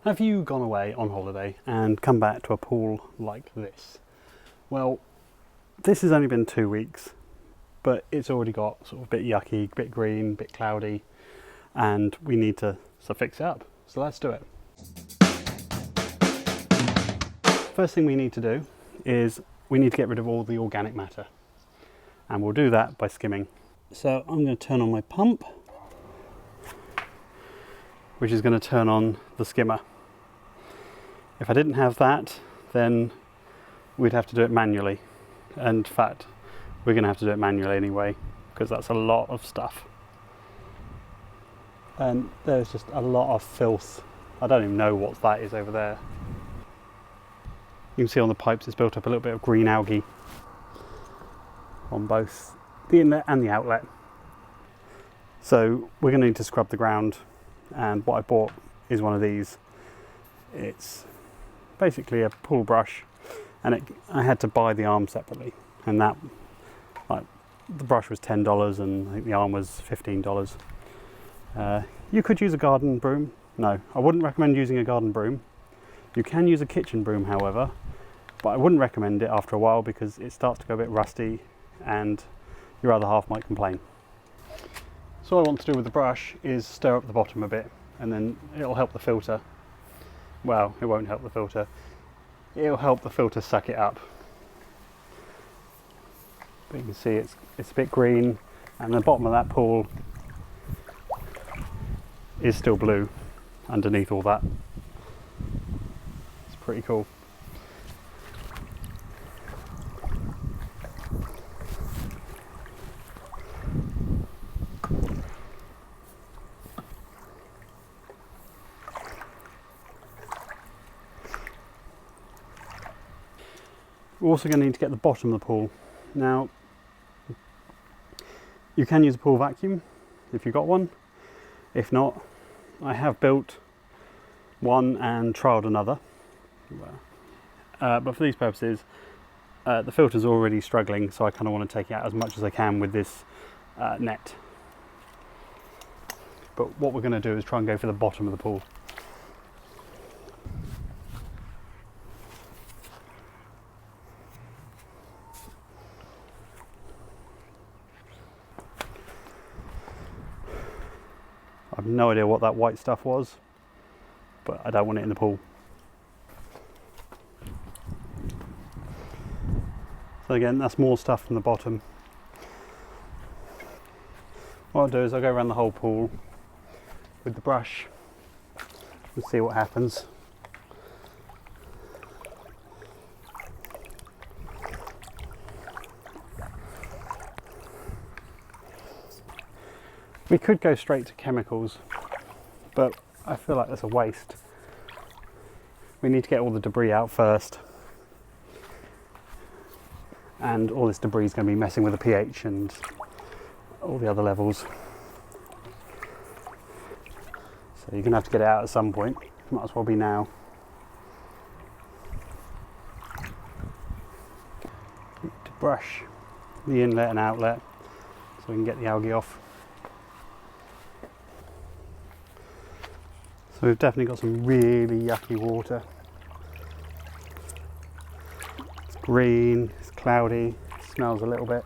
Have you gone away on holiday and come back to a pool like this? Well, this has only been 2 weeks, but it's already got sort of a bit yucky, a bit green, a bit cloudy, and we need to fix it up. So let's do it. First thing we need to do is we need to get rid of all the organic matter, and we'll do that by skimming. So I'm going to turn on my pump, which is going to turn on the skimmer. If I didn't have that, then we'd have to do it manually. And in fact, we're going to have to do it manually anyway, because that's a lot of stuff. And there's just a lot of filth. I don't even know what that is over there. You can see on the pipes it's built up a little bit of green algae on both the inlet and the outlet. So we're going to need to scrub the ground, and what I bought is one of these. It's basically a pool brush, and I had to buy the arm separately, and that, like, the brush was $10 and I think the arm was $15. You could use a garden broom. No, I wouldn't recommend using a garden broom. You can use a kitchen broom, however, but I wouldn't recommend it after a while because it starts to go a bit rusty and your other half might complain. So what I want to do with the brush is stir up the bottom a bit, and then it'll help the filter. Well, it won't help the filter. It'll help the filter suck it up. But you can see it's a bit green, and the bottom of that pool is still blue underneath all that. It's pretty cool. We're also going to need to get the bottom of the pool. Now, you can use a pool vacuum if you've got one. If not, I have built one and trialled another. But for these purposes, the filter's already struggling, so I kind of want to take it out as much as I can with this net. But what we're going to do is try and go for the bottom of the pool. I've no idea what that white stuff was, but I don't want it in the pool. So again, that's more stuff from the bottom. What I'll do is I'll go around the whole pool with the brush and see what happens. We could go straight to chemicals, but I feel like that's a waste. We need to get all the debris out first, and all this debris is going to be messing with the pH and all the other levels. So you're going to have to get it out at some point. Might as well be now. To brush the inlet and outlet so we can get the algae off. So we've definitely got some really yucky water. It's green, it's cloudy, it smells a little bit.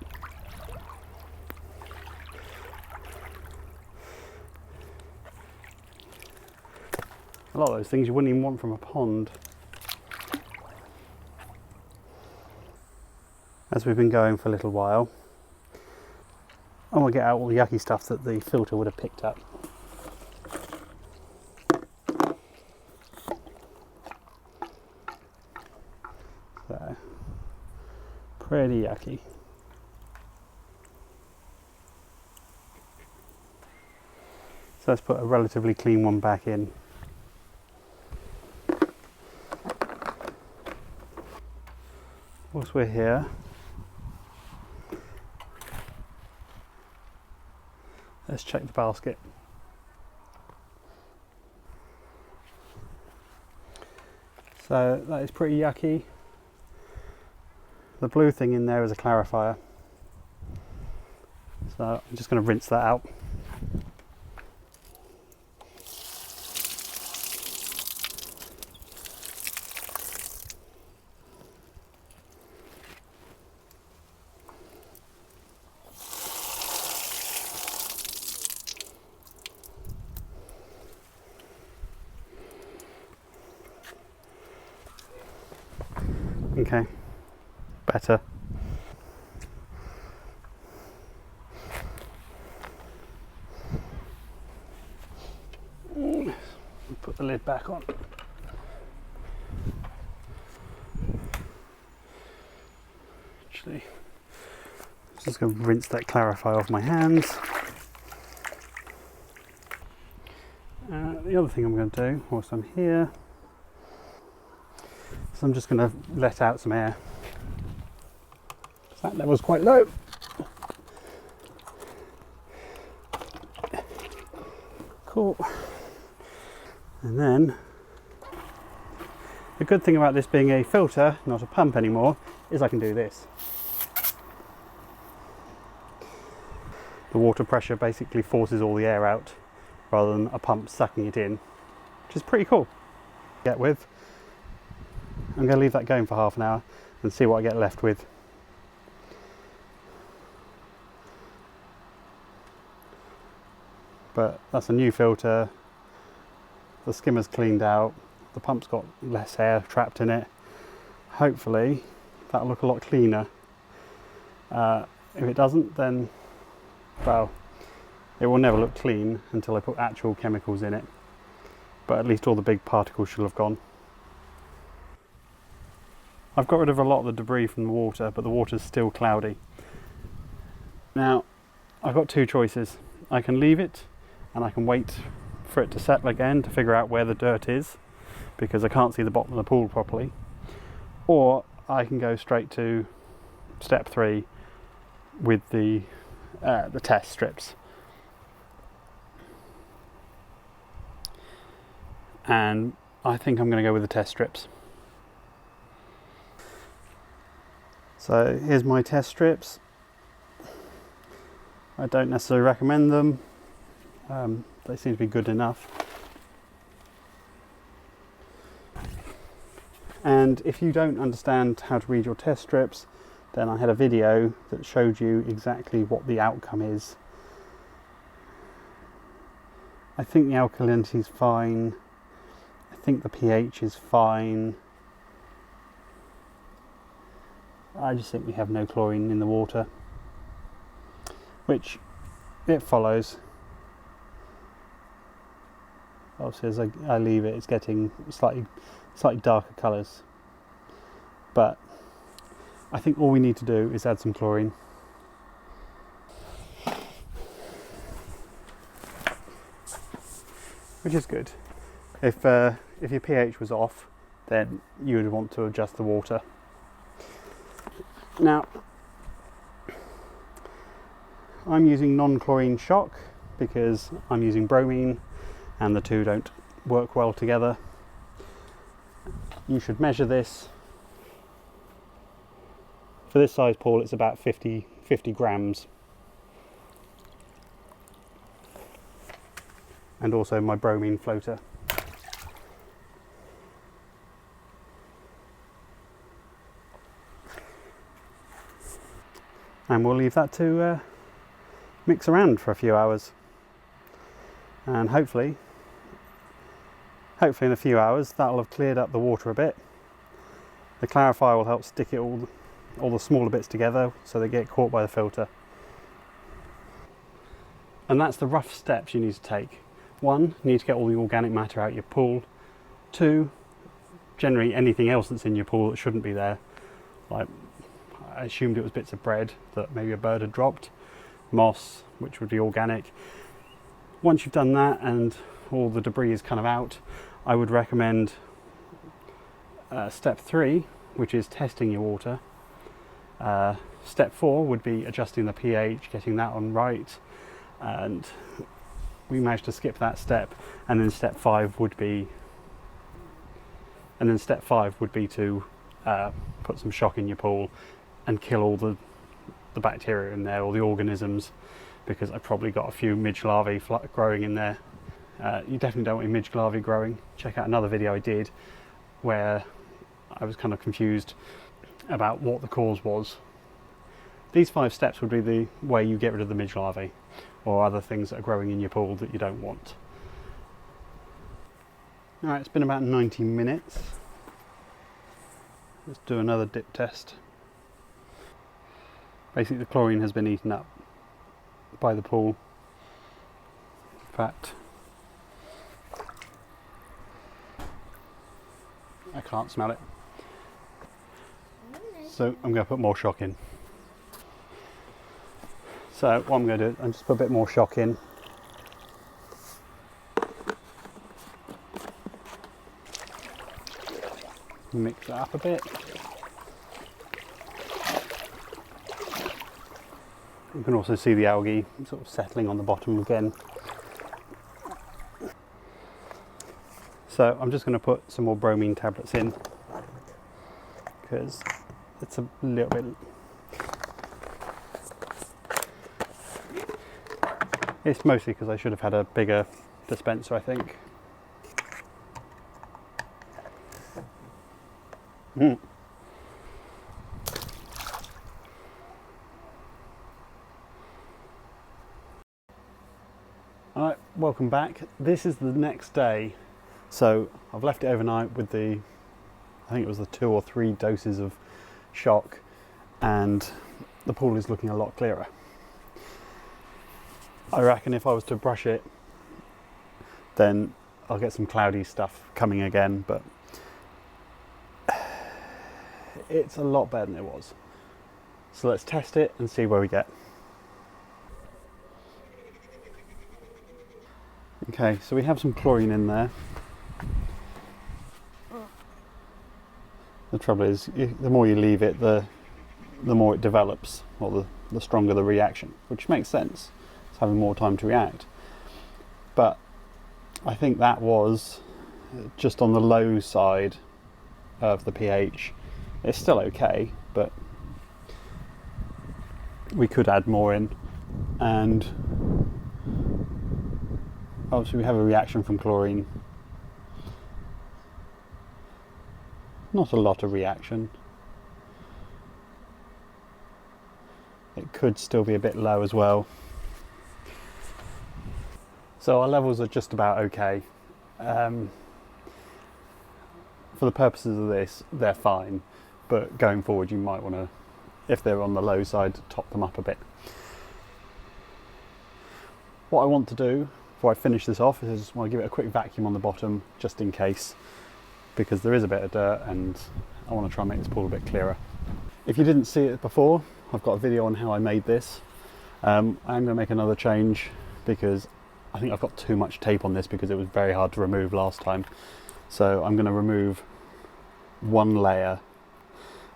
A lot of those things you wouldn't even want from a pond. As we've been going for a little while, I want to get out all the yucky stuff that the filter would have picked up. So, pretty yucky. So let's put a relatively clean one back in. Whilst we're here, let's check the basket. So that is pretty yucky. The blue thing in there is a clarifier. So I'm just going to rinse that out. Okay, better. Put the lid back on. Actually, I'm just going to rinse that clarify off my hands. The other thing I'm going to do whilst I'm here, so I'm just going to let out some air. That level's quite low. Cool. And then, the good thing about this being a filter, not a pump anymore, is I can do this. The water pressure basically forces all the air out rather than a pump sucking it in, which is pretty cool. Get with. I'm going to leave that going for half an hour and see what I get left with. But that's a new filter. The skimmer's cleaned out. The pump's got less air trapped in it. Hopefully that'll look a lot cleaner. If it doesn't, then, well, it will never look clean until I put actual chemicals in it. But at least all the big particles should have gone. I've got rid of a lot of the debris from the water, but the water's still cloudy. Now, I've got two choices. I can leave it and I can wait for it to settle again to figure out where the dirt is, because I can't see the bottom of the pool properly. Or I can go straight to step 3 with the test strips. And I think I'm going to go with the test strips. So here's my test strips. I don't necessarily recommend them. They seem to be good enough. And if you don't understand how to read your test strips, then I had a video that showed you exactly what the outcome is. I think the alkalinity is fine. I think the pH is fine. I just think we have no chlorine in the water, which it follows. Obviously, as I leave it, it's getting slightly darker colours. But I think all we need to do is add some chlorine. Which is good. If your pH was off, then you would want to adjust the water. Now, I'm using non-chlorine shock because I'm using bromine and the two don't work well together. You should measure this. For this size pool, it's about 50 grams. And also my bromine floater. And we'll leave that to mix around for a few hours. And hopefully in a few hours that'll have cleared up the water a bit. The clarifier will help stick it all the smaller bits together so they get caught by the filter. And that's the rough steps you need to take. 1, you need to get all the organic matter out of your pool. 2, generally anything else that's in your pool that shouldn't be there. Like, I assumed it was bits of bread that maybe a bird had dropped, moss, which would be organic. Once you've done that and all the debris is kind of out, I would recommend step 3, which is testing your water. Step 4 would be adjusting the pH, getting that on right, and we managed to skip that step. And then step 5 would be to put some shock in your pool and kill all the bacteria in there, all the organisms, because I've probably got a few midge larvae growing in there. You definitely don't want your midge larvae growing. Check out another video I did where I was kind of confused about what the cause was. These 5 steps would be the way you get rid of the midge larvae or other things that are growing in your pool that you don't want. Alright, it's been about 90 minutes let's do another dip test. Basically the chlorine has been eaten up by the pool. In fact, I can't smell it. So I'm going to put more shock in. So what I'm going to do, I'm just put a bit more shock in. Mix it up a bit. You can also see the algae sort of settling on the bottom again. So I'm just going to put some more bromine tablets in because it's a little bit. It's mostly because I should have had a bigger dispenser, I think. Alright, welcome back. This is the next day. So I've left it overnight with I think it was the 2 or 3 doses of shock, and the pool is looking a lot clearer. I reckon if I was to brush it, then I'll get some cloudy stuff coming again, but it's a lot better than it was. So let's test it and see where we get. Okay, so we have some chlorine in there. The trouble is, the more you leave it, the more it develops, or the stronger the reaction, which makes sense. It's having more time to react. But I think that was just on the low side of the pH. It's still okay, but we could add more in. And obviously we have a reaction from chlorine. Not a lot of reaction. It could still be a bit low as well. So our levels are just about okay. For the purposes of this, they're fine. But going forward, you might want to, if they're on the low side, top them up a bit. What I want to do before I finish this off is I just want to give it a quick vacuum on the bottom, just in case, because there is a bit of dirt and I want to try and make this pool a bit clearer. If you didn't see it before, I've got a video on how I made this. I'm going to make another change because I think I've got too much tape on this because it was very hard to remove last time. So I'm going to remove one layer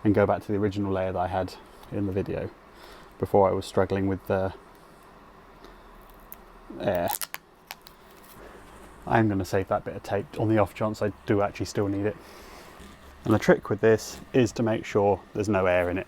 and go back to the original layer that I had in the video before I was struggling with the air. I'm going to save that bit of tape on the off chance I do actually still need it. And the trick with this is to make sure there's no air in it.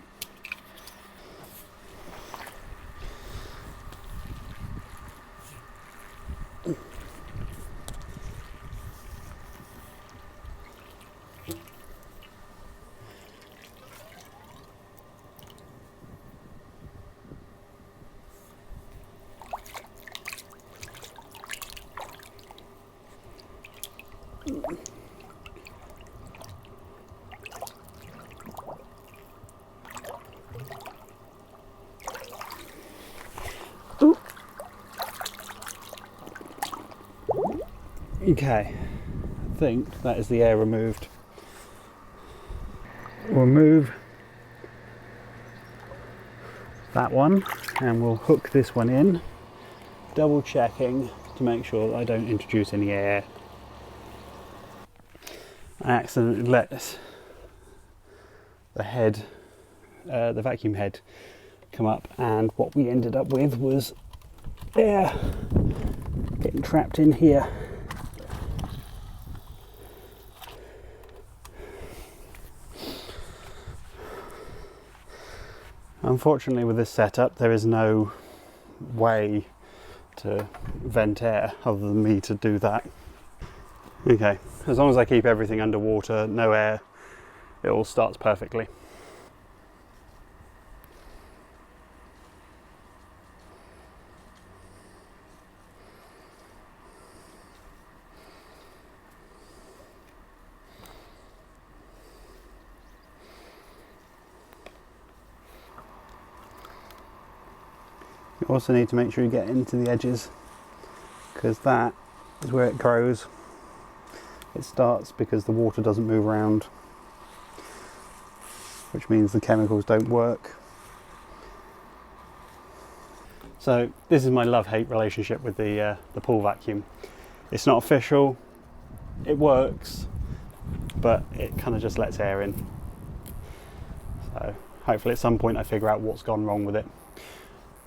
Okay, I think that is the air removed. We'll remove that one and we'll hook this one in, double checking to make sure that I don't introduce any air. I accidentally let the head, the vacuum head, come up, and what we ended up with was air getting trapped in here. Unfortunately, with this setup, there is no way to vent air other than me to do that. Okay, as long as I keep everything underwater, no air, it all starts perfectly. Also need to make sure you get into the edges, because that is where it grows. It starts because the water doesn't move around, which means the chemicals don't work. So this is my love-hate relationship with the pool vacuum. It's not official, it works, but it kind of just lets air in. So hopefully at some point I figure out what's gone wrong with it.